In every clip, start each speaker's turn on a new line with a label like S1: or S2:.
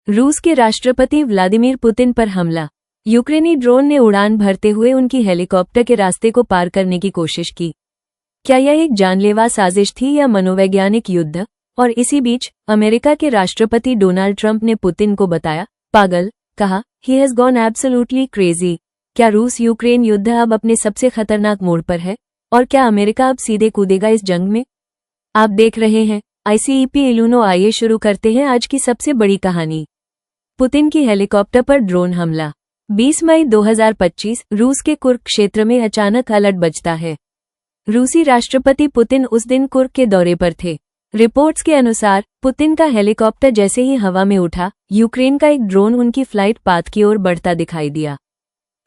S1: रूस के राष्ट्रपति व्लादिमीर पुतिन पर हमला। यूक्रेनी ड्रोन ने उड़ान भरते हुए उनकी हेलीकॉप्टर के रास्ते को पार करने की कोशिश की। क्या यह एक जानलेवा साजिश थी या मनोवैज्ञानिक युद्ध? और इसी बीच अमेरिका के राष्ट्रपति डोनाल्ड ट्रंप ने पुतिन को बताया पागल, कहा he has gone absolutely crazy. क्या रूस यूक्रेन युद्ध अब अपने सबसे खतरनाक मोड़ पर है? और क्या अमेरिका अब सीधे कूदेगा इस जंग में? आप देख रहे हैं ICEP इलुनो। आइए शुरू करते हैं आज की सबसे बड़ी कहानी। पुतिन की हेलीकॉप्टर पर ड्रोन हमला। 20 मई 2025 रूस के कुर्क क्षेत्र में अचानक अलर्ट बजता है। रूसी राष्ट्रपति पुतिन उस दिन कुर्क के दौरे पर थे। रिपोर्ट्स के अनुसार पुतिन का हेलीकॉप्टर जैसे ही हवा में उठा, यूक्रेन का एक ड्रोन उनकी फ्लाइट पाथ की ओर बढ़ता दिखाई दिया।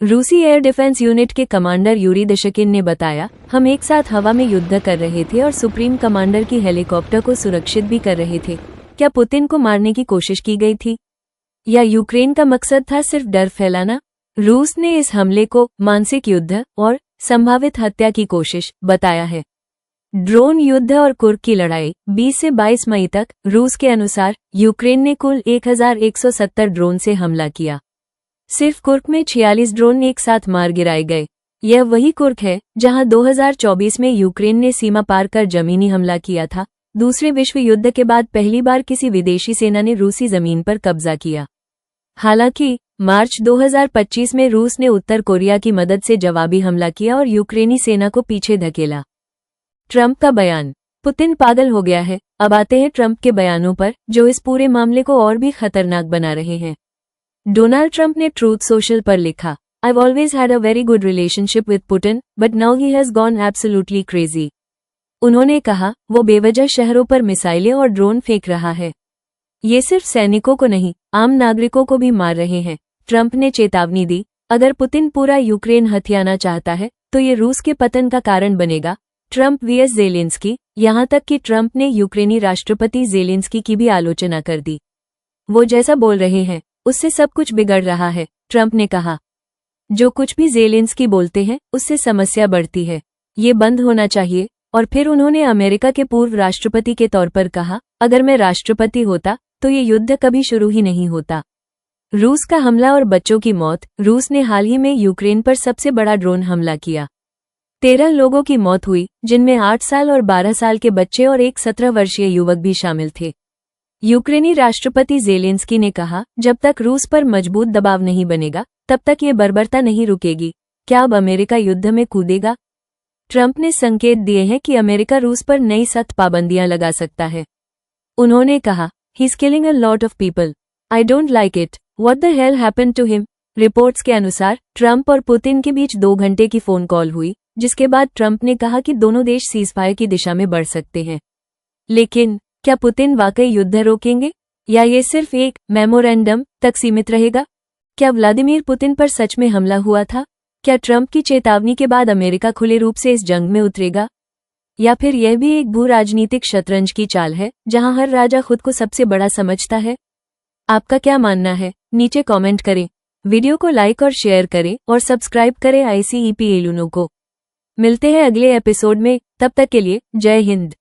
S1: रूसी एयर डिफेंस यूनिट के कमांडर यूरी दशकिन ने बताया, हम एक साथ हवा में युद्ध कर रहे थे और सुप्रीम कमांडर की हेलीकॉप्टर को सुरक्षित भी कर रहे थे। क्या पुतिन को मारने की कोशिश की गई थी या यूक्रेन का मकसद था सिर्फ डर फैलाना? रूस ने इस हमले को मानसिक युद्ध और संभावित हत्या की कोशिश बताया है। ड्रोन युद्ध और कुर्क की लड़ाई 20 से 22 मई तक रूस के अनुसार यूक्रेन ने कुल 1170 ड्रोन से हमला किया। सिर्फ कुर्क में 46 ड्रोन एक साथ मार गिराए गए। यह वही कुर्क है जहां 2024 में यूक्रेन ने सीमा पार कर जमीनी हमला किया था। दूसरे विश्व युद्ध के बाद पहली बार किसी विदेशी सेना ने रूसी जमीन पर कब्जा किया। हालांकि मार्च 2025 में रूस ने उत्तर कोरिया की मदद से जवाबी हमला किया और यूक्रेनी सेना को पीछे धकेला। ट्रंप का बयान। पुतिन पागल हो गया है। अब आते हैं ट्रंप के बयानों पर, जो इस पूरे मामले को और भी खतरनाक बना रहे हैं। डोनाल्ड ट्रंप ने ट्रूथ सोशल पर लिखा, I've always had a very good relationship with Putin, but now he has gone absolutely crazy। उन्होंने कहा, वो बेवजह शहरों पर मिसाइलें और ड्रोन फेंक रहा है। ये सिर्फ सैनिकों को नहीं, आम नागरिकों को भी मार रहे हैं। ट्रंप ने चेतावनी दी, अगर पुतिन पूरा यूक्रेन हथियाना चाहता है तो ये रूस के पतन का कारण बनेगा। Trump vs Zelensky. यहां तक कि ट्रंप ने यूक्रेनी राष्ट्रपति ज़ेलेंस्की की भी आलोचना कर दी। वो जैसा बोल रहे हैं उससे सब कुछ बिगड़ रहा है, ट्रंप ने कहा। जो कुछ भी ज़ेलेंस्की बोलते हैं उससे समस्या बढ़ती है, ये बंद होना चाहिए। और फिर उन्होंने अमेरिका के पूर्व राष्ट्रपति के तौर पर कहा, अगर मैं राष्ट्रपति होता तो ये युद्ध कभी शुरू ही नहीं होता। रूस का हमला और बच्चों की मौत। रूस ने हाल ही में यूक्रेन पर सबसे बड़ा ड्रोन हमला किया। 13 लोगों की मौत हुई, जिनमें 8 साल और 12 साल के बच्चे और एक 17 वर्षीय युवक भी शामिल थे। यूक्रेनी राष्ट्रपति ज़ेलेंस्की ने कहा, जब तक रूस पर मजबूत दबाव नहीं बनेगा तब तक ये बर्बरता नहीं रुकेगी। क्या अब अमेरिका युद्ध में कूदेगा? ट्रंप ने संकेत दिए हैं कि अमेरिका रूस पर नई सख्त पाबंदियां लगा सकता है। उन्होंने कहा, He's killing a lot of people. I don't like it. What the hell happened to him? Reports के अनुसार ट्रंप और पुतिन के बीच 2 घंटे की फोन कॉल हुई, जिसके बाद ट्रंप ने कहा कि दोनों देश सीजफायर की दिशा में बढ़ सकते हैं। लेकिन क्या पुतिन वाकई युद्ध रोकेंगे या ये सिर्फ एक मेमोरेंडम तक सीमित रहेगा? क्या व्लादिमीर पुतिन पर सच में हमला हुआ था? क्या ट्रंप की चेतावनी के बाद अमेरिका खुले रूप से इस जंग में उतरेगा? या फिर यह भी एक भू राजनीतिक शतरंज की चाल है जहां हर राजा खुद को सबसे बड़ा समझता है? आपका क्या मानना है? नीचे कमेंट करें। वीडियो को लाइक और शेयर करें और सब्सक्राइब करें ICEP इलुनो को। मिलते हैं अगले एपिसोड में, तब तक के लिए जय हिंद।